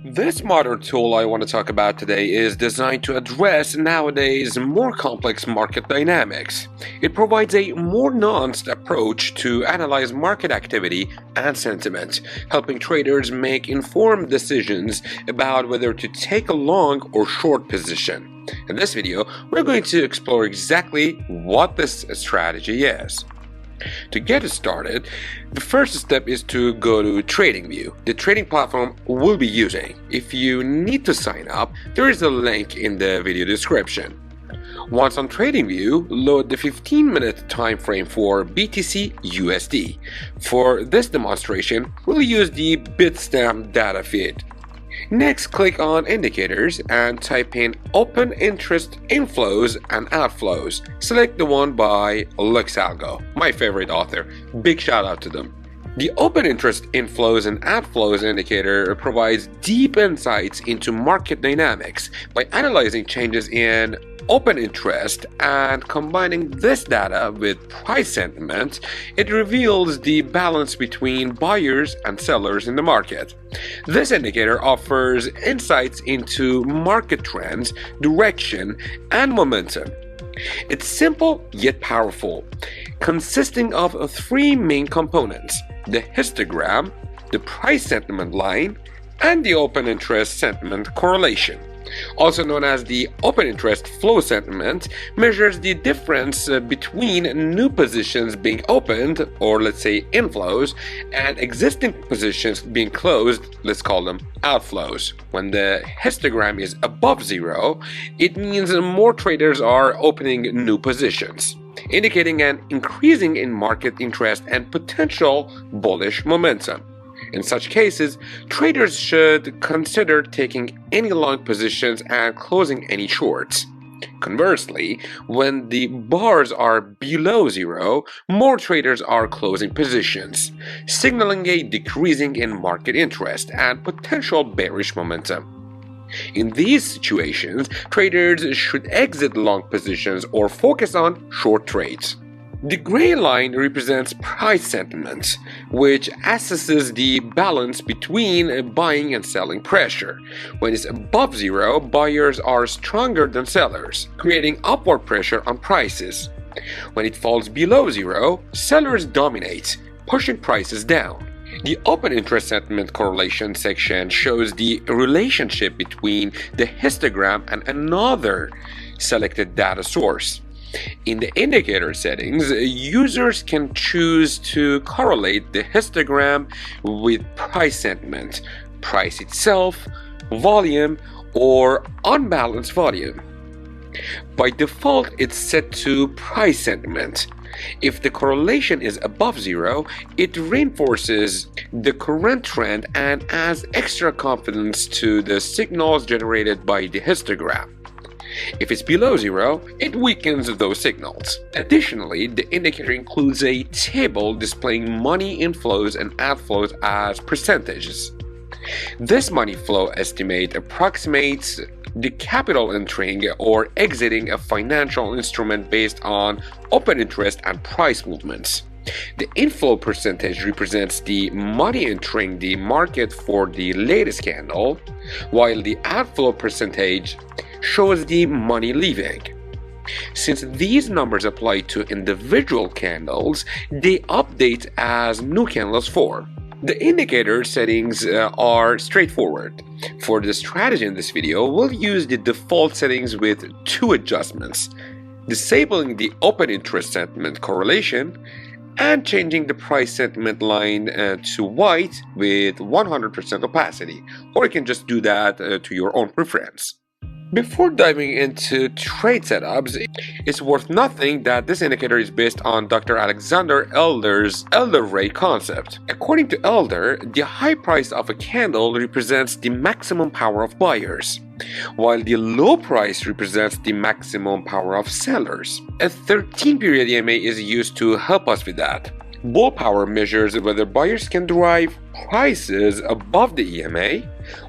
This modern tool I want to talk about today is designed to address nowadays more complex market dynamics. It provides a more nuanced approach to analyze market activity and sentiment, helping traders make informed decisions about whether to take a long or short position. In this video, we're going to explore exactly what this strategy is. To get started, the first step is to go to TradingView, the trading platform we'll be using. If you need to sign up, there is a link in the video description. Once on TradingView, load the 15-minute time frame for BTC USD. For this demonstration, we'll use the Bitstamp data feed. Next, click on Indicators and type in Open Interest Inflows and Outflows. Select the one by LuxAlgo, my favorite author. Big shout out to them. The Open Interest Inflows and Outflows indicator provides deep insights into market dynamics by analyzing changes in open interest and combining this data with price sentiment. It reveals the balance between buyers and sellers in the market. This indicator offers insights into market trends, direction, and momentum. It's simple yet powerful, consisting of three main components: the histogram, the price sentiment line, and the open interest sentiment correlation. Also known as the open interest flow sentiment, measures the difference between new positions being opened, or let's say inflows, and existing positions being closed, let's call them outflows. When the histogram is above zero, it means more traders are opening new positions, indicating an increasing in market interest and potential bullish momentum. In such cases, traders should consider taking any long positions and closing any shorts. Conversely, when the bars are below zero, more traders are closing positions, signaling a decreasing in market interest and potential bearish momentum. In these situations, traders should exit long positions or focus on short trades. The gray line represents price sentiment, which assesses the balance between buying and selling pressure. When it's above zero, buyers are stronger than sellers, creating upward pressure on prices. When it falls below zero, sellers dominate, pushing prices down. The open interest sentiment correlation section shows the relationship between the histogram and another selected data source. In the indicator settings, users can choose to correlate the histogram with price sentiment, price itself, volume, or unbalanced volume. By default, it's set to price sentiment. If the correlation is above zero, it reinforces the current trend and adds extra confidence to the signals generated by the histogram. If it's below zero, it weakens those signals. Additionally, the indicator includes a table displaying money inflows and outflows as percentages. This money flow estimate approximates the capital entering or exiting a financial instrument based on open interest and price movements. The inflow percentage represents the money entering the market for the latest candle, while the outflow percentage shows the money leaving. Since these numbers apply to individual candles, they update as new candles form. The indicator settings are straightforward. For the strategy in this video, we'll use the default settings with two adjustments: disabling the open interest sentiment correlation and changing the price sentiment line to white with 100% opacity, or you can just do that to your own preference. Before diving into trade setups, it's worth noting that this indicator is based on Dr. Alexander Elder's Elder Ray concept. According to Elder, the high price of a candle represents the maximum power of buyers, while the low price represents the maximum power of sellers. A 13-period EMA is used to help us with that. Bull power measures whether buyers can drive prices above the EMA,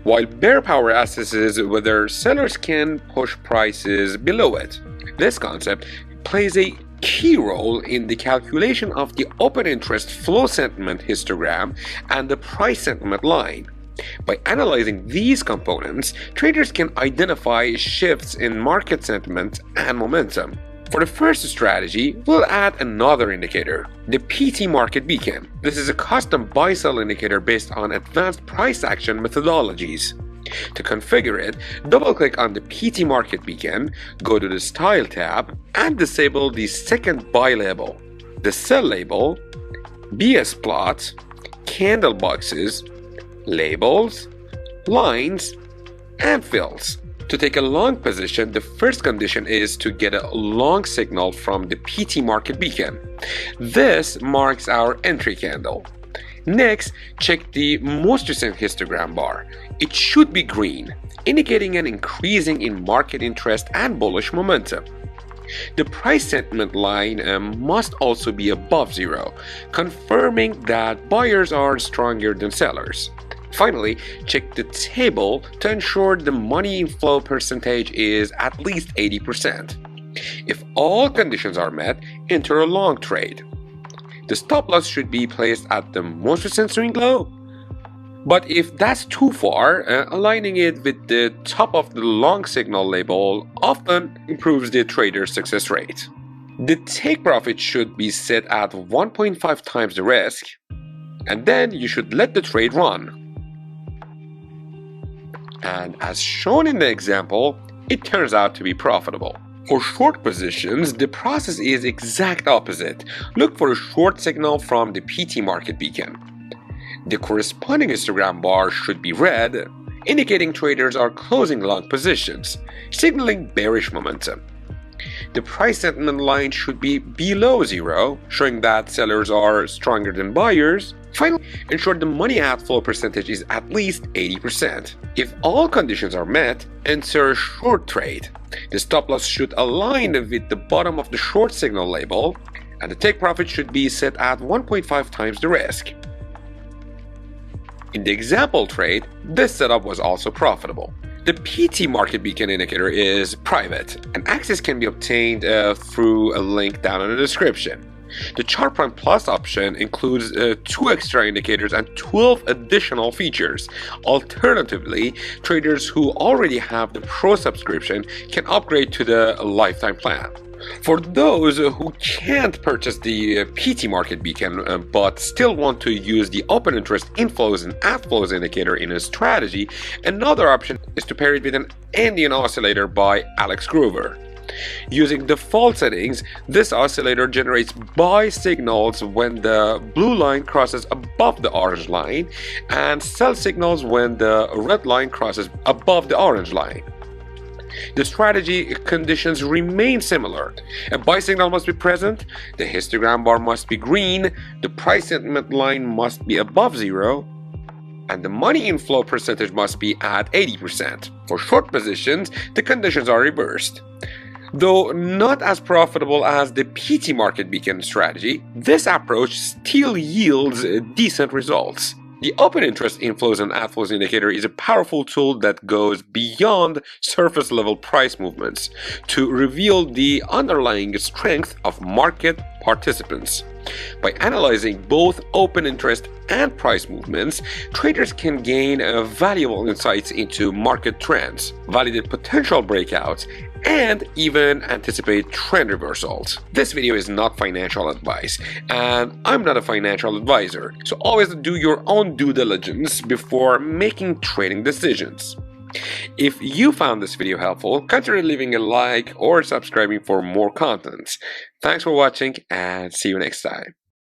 while bear power assesses whether sellers can push prices below it. This concept plays a key role in the calculation of the open interest flow sentiment histogram and the price sentiment line. By analyzing these components, traders can identify shifts in market sentiment and momentum. For the first strategy, we'll add another indicator, the PT Market Beacon. This is a custom buy-sell indicator based on advanced price action methodologies. To configure it, double-click on the PT Market Beacon, go to the Style tab, and disable the second buy label, the sell label, BS plots, candle boxes, labels, lines, and fills. To take a long position, the first condition is to get a long signal from the PT Market Beacon. This marks our entry candle. Next, check the most recent histogram bar. It should be green, indicating an increasing in market interest and bullish momentum. The price sentiment line must also be above zero, confirming that buyers are stronger than sellers. Finally, check the table to ensure the money inflow percentage is at least 80%. If all conditions are met, enter a long trade. The stop loss should be placed at the most recent swing low. But if that's too far, aligning it with the top of the long signal label often improves the trader's success rate. The take profit should be set at 1.5 times the risk, and then you should let the trade run. And as shown in the example, it turns out to be profitable. For short positions, the process is exact opposite. Look for a short signal from the PT Market Beacon. The corresponding histogram bar should be red, indicating traders are closing long positions, signaling bearish momentum. The price sentiment line should be below zero, showing that sellers are stronger than buyers. Finally, ensure the money outflow percentage is at least 80%. If all conditions are met, enter a short trade. The stop loss should align with the bottom of the short signal label, and the take profit should be set at 1.5 times the risk. In the example trade, this setup was also profitable. The PT Market Beacon indicator is private, and access can be obtained through a link down in the description. The Chart Prime Plus option includes 2 extra indicators and 12 additional features. Alternatively, traders who already have the Pro subscription can upgrade to the lifetime plan. For those who can't purchase the PT Market Beacon but still want to use the open interest inflows and outflows indicator in a strategy, another option is to pair it with an Indian oscillator by Alex Groover. Using default settings, this oscillator generates buy signals when the blue line crosses above the orange line and sell signals when the red line crosses above the orange line. The strategy conditions remain similar. A buy signal must be present, the histogram bar must be green, the price sentiment line must be above zero, and the money inflow percentage must be at 80%. For short positions, the conditions are reversed. Though not as profitable as the PT Market Beacon strategy, this approach still yields decent results. The open interest inflows and outflows indicator is a powerful tool that goes beyond surface level price movements to reveal the underlying strength of market participants. By analyzing both open interest and price movements, traders can gain valuable insights into market trends, validate potential breakouts, and even anticipate trend reversals. This video is not financial advice, and I'm not a financial advisor, so always do your own due diligence before making trading decisions. If you found this video helpful, consider leaving a like or subscribing for more content. Thanks for watching, and see you next time.